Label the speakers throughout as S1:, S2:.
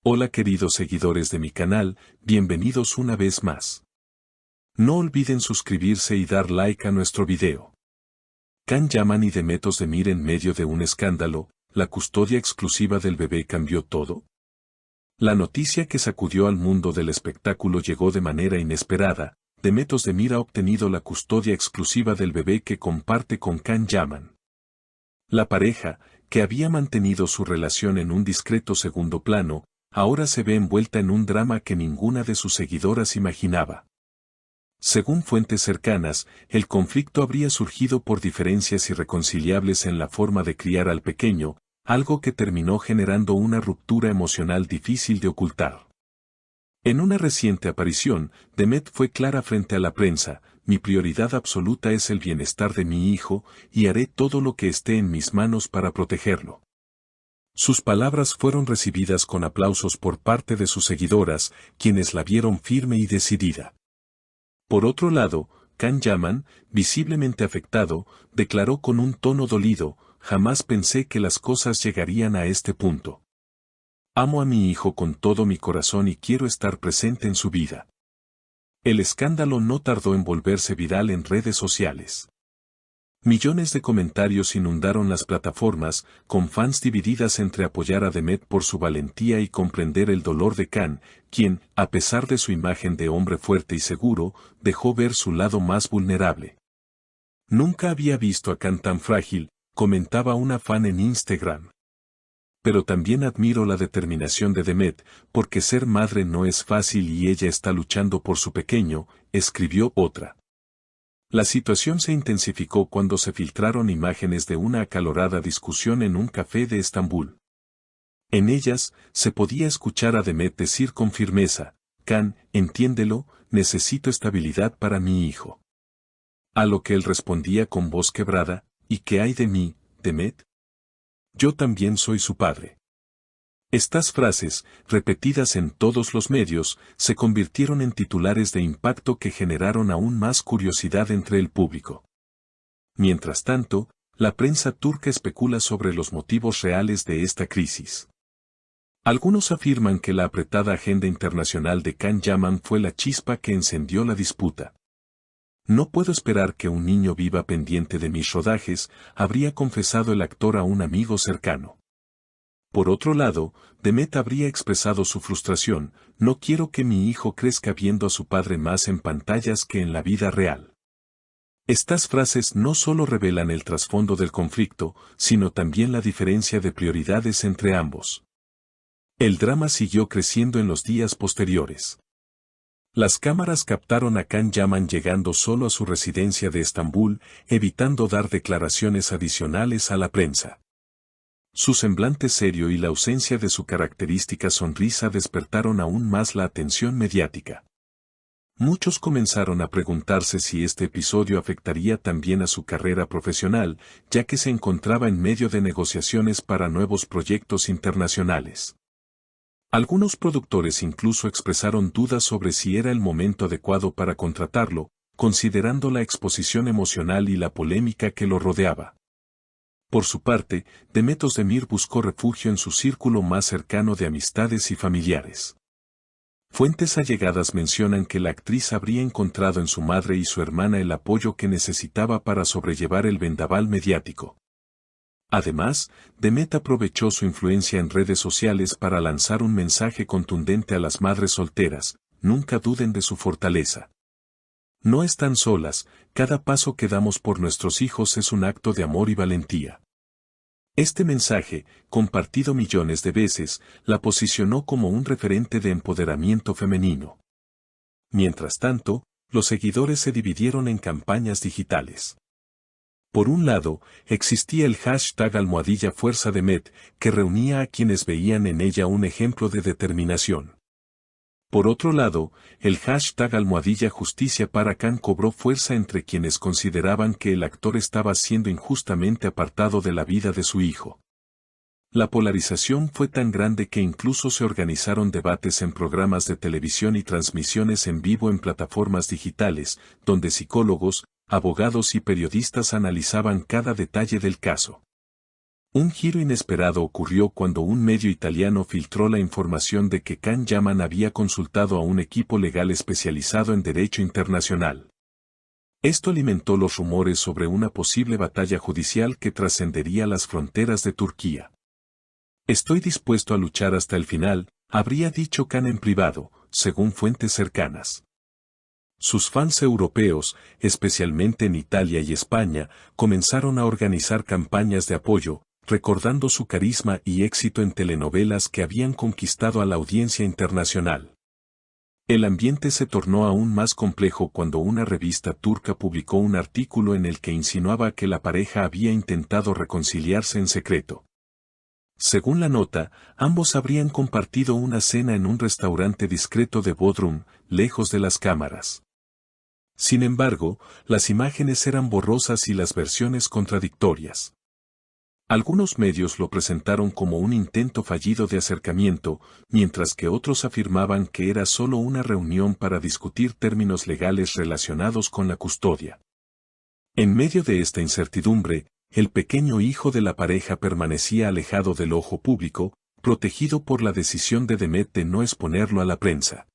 S1: Hola queridos seguidores de mi canal, bienvenidos una vez más. No olviden suscribirse y dar like a nuestro video. Can Yaman y Demet Özdemir en medio de un escándalo, ¿la custodia exclusiva del bebé cambió todo? La noticia que sacudió al mundo del espectáculo llegó de manera inesperada. Demet Özdemir ha obtenido la custodia exclusiva del bebé que comparte con Can Yaman. La pareja, que había mantenido su relación en un discreto segundo plano, ahora se ve envuelta en un drama que ninguna de sus seguidoras imaginaba. Según fuentes cercanas, el conflicto habría surgido por diferencias irreconciliables en la forma de criar al pequeño, algo que terminó generando una ruptura emocional difícil de ocultar. En una reciente aparición, Demet fue clara frente a la prensa: mi prioridad absoluta es el bienestar de mi hijo, y haré todo lo que esté en mis manos para protegerlo. Sus palabras fueron recibidas con aplausos por parte de sus seguidoras, quienes la vieron firme y decidida. Por otro lado, Can Yaman, visiblemente afectado, declaró con un tono dolido: jamás pensé que las cosas llegarían a este punto. Amo a mi hijo con todo mi corazón y quiero estar presente en su vida. El escándalo no tardó en volverse viral en redes sociales. Millones de comentarios inundaron las plataformas, con fans divididas entre apoyar a Demet por su valentía y comprender el dolor de Can, quien, a pesar de su imagen de hombre fuerte y seguro, dejó ver su lado más vulnerable. Nunca había visto a Can tan frágil, comentaba una fan en Instagram. Pero también admiro la determinación de Demet, porque ser madre no es fácil y ella está luchando por su pequeño, escribió otra. La situación se intensificó cuando se filtraron imágenes de una acalorada discusión en un café de Estambul. En ellas, se podía escuchar a Demet decir con firmeza: Can, entiéndelo, necesito estabilidad para mi hijo. A lo que él respondía con voz quebrada: ¿y qué hay de mí, Demet? Yo también soy su padre. Estas frases, repetidas en todos los medios, se convirtieron en titulares de impacto que generaron aún más curiosidad entre el público. Mientras tanto, la prensa turca especula sobre los motivos reales de esta crisis. Algunos afirman que la apretada agenda internacional de Can Yaman fue la chispa que encendió la disputa. No puedo esperar que un niño viva pendiente de mis rodajes, habría confesado el actor a un amigo cercano. Por otro lado, Demet habría expresado su frustración: no quiero que mi hijo crezca viendo a su padre más en pantallas que en la vida real. Estas frases no solo revelan el trasfondo del conflicto, sino también la diferencia de prioridades entre ambos. El drama siguió creciendo en los días posteriores. Las cámaras captaron a Can Yaman llegando solo a su residencia de Estambul, evitando dar declaraciones adicionales a la prensa. Su semblante serio y la ausencia de su característica sonrisa despertaron aún más la atención mediática. Muchos comenzaron a preguntarse si este episodio afectaría también a su carrera profesional, ya que se encontraba en medio de negociaciones para nuevos proyectos internacionales. Algunos productores incluso expresaron dudas sobre si era el momento adecuado para contratarlo, considerando la exposición emocional y la polémica que lo rodeaba. Por su parte, Demet Özdemir buscó refugio en su círculo más cercano de amistades y familiares. Fuentes allegadas mencionan que la actriz habría encontrado en su madre y su hermana el apoyo que necesitaba para sobrellevar el vendaval mediático. Además, Demet aprovechó su influencia en redes sociales para lanzar un mensaje contundente a las madres solteras: nunca duden de su fortaleza. No están solas, cada paso que damos por nuestros hijos es un acto de amor y valentía. Este mensaje, compartido millones de veces, la posicionó como un referente de empoderamiento femenino. Mientras tanto, los seguidores se dividieron en campañas digitales. Por un lado, existía el hashtag #FuerzaDemet, que reunía a quienes veían en ella un ejemplo de determinación. Por otro lado, el hashtag #Justicia para Can cobró fuerza entre quienes consideraban que el actor estaba siendo injustamente apartado de la vida de su hijo. La polarización fue tan grande que incluso se organizaron debates en programas de televisión y transmisiones en vivo en plataformas digitales, donde psicólogos, abogados y periodistas analizaban cada detalle del caso. Un giro inesperado ocurrió cuando un medio italiano filtró la información de que Can Yaman había consultado a un equipo legal especializado en derecho internacional. Esto alimentó los rumores sobre una posible batalla judicial que trascendería las fronteras de Turquía. Estoy dispuesto a luchar hasta el final, habría dicho Can en privado, según fuentes cercanas. Sus fans europeos, especialmente en Italia y España, comenzaron a organizar campañas de apoyo, recordando su carisma y éxito en telenovelas que habían conquistado a la audiencia internacional. El ambiente se tornó aún más complejo cuando una revista turca publicó un artículo en el que insinuaba que la pareja había intentado reconciliarse en secreto. Según la nota, ambos habrían compartido una cena en un restaurante discreto de Bodrum, lejos de las cámaras. Sin embargo, las imágenes eran borrosas y las versiones contradictorias. Algunos medios lo presentaron como un intento fallido de acercamiento, mientras que otros afirmaban que era solo una reunión para discutir términos legales relacionados con la custodia. En medio de esta incertidumbre, el pequeño hijo de la pareja permanecía alejado del ojo público, protegido por la decisión de Demet de no exponerlo a la prensa.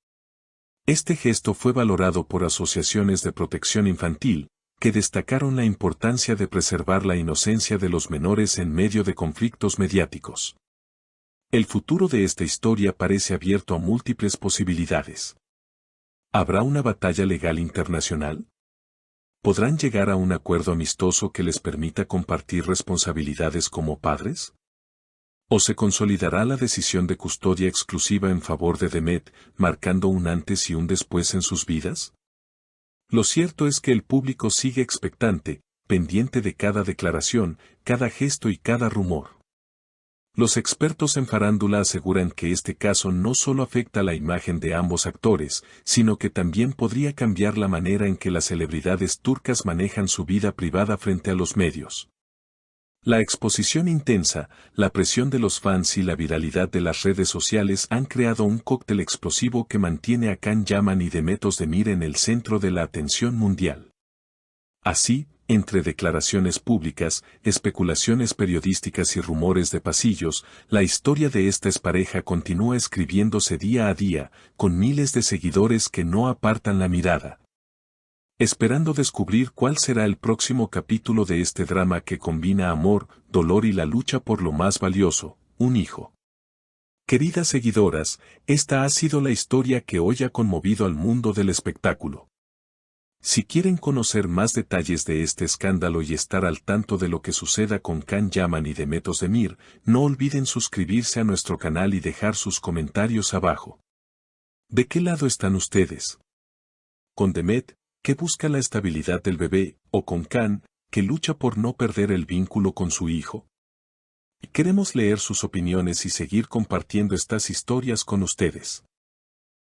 S1: Este gesto fue valorado por asociaciones de protección infantil, que destacaron la importancia de preservar la inocencia de los menores en medio de conflictos mediáticos. El futuro de esta historia parece abierto a múltiples posibilidades. ¿Habrá una batalla legal internacional? ¿Podrán llegar a un acuerdo amistoso que les permita compartir responsabilidades como padres? ¿O se consolidará la decisión de custodia exclusiva en favor de Demet, marcando un antes y un después en sus vidas? Lo cierto es que el público sigue expectante, pendiente de cada declaración, cada gesto y cada rumor. Los expertos en farándula aseguran que este caso no solo afecta la imagen de ambos actores, sino que también podría cambiar la manera en que las celebridades turcas manejan su vida privada frente a los medios. La exposición intensa, la presión de los fans y la viralidad de las redes sociales han creado un cóctel explosivo que mantiene a Can Yaman y Demet Özdemir en el centro de la atención mundial. Así, entre declaraciones públicas, especulaciones periodísticas y rumores de pasillos, la historia de esta expareja continúa escribiéndose día a día, con miles de seguidores que no apartan la mirada, esperando descubrir cuál será el próximo capítulo de este drama que combina amor, dolor y la lucha por lo más valioso, un hijo. Queridas seguidoras, esta ha sido la historia que hoy ha conmovido al mundo del espectáculo. Si quieren conocer más detalles de este escándalo y estar al tanto de lo que suceda con Can Yaman y Demet Özdemir, no olviden suscribirse a nuestro canal y dejar sus comentarios abajo. ¿De qué lado están ustedes? ¿Con Demet, que busca la estabilidad del bebé, o con Can, que lucha por no perder el vínculo con su hijo? Queremos leer sus opiniones y seguir compartiendo estas historias con ustedes.